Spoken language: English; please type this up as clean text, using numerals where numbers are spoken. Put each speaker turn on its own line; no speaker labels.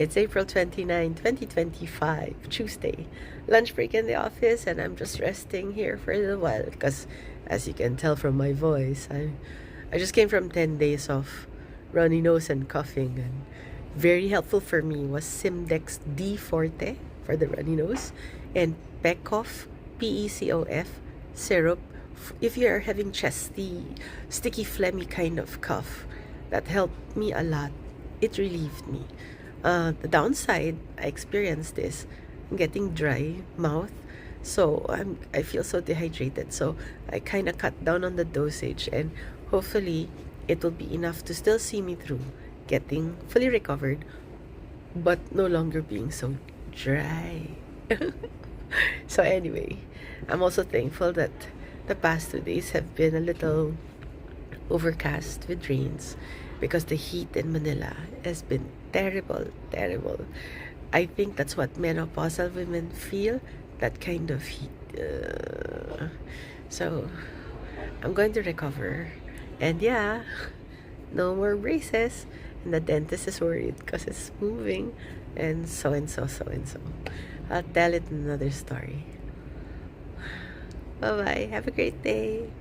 It's April 29, 2025, Tuesday. Lunch break in the office, and I'm just resting here for a little while because, as you can tell from my voice, I just came from 10 days of runny nose and coughing, and very helpful for me was Symdex D Forte for the runny nose and Pecof, Pecof syrup if you are having chesty, sticky, phlegmy kind of cough. That helped me a lot. It relieved me. The downside, I experienced this, getting dry mouth. So I feel so dehydrated. So I kind of cut down on the dosage, and hopefully it will be enough to still see me through getting fully recovered, but no longer being so dry. So anyway, I'm also thankful that the past 2 days have been a little overcast with rains because the heat in Manila has been terrible, terrible. I think that's what menopausal women feel, that kind of heat. So I'm going to recover. And yeah, no more braces. And the dentist is worried because it's moving. And so and so, so and so. I'll tell it in another story. Bye bye. Have a great day.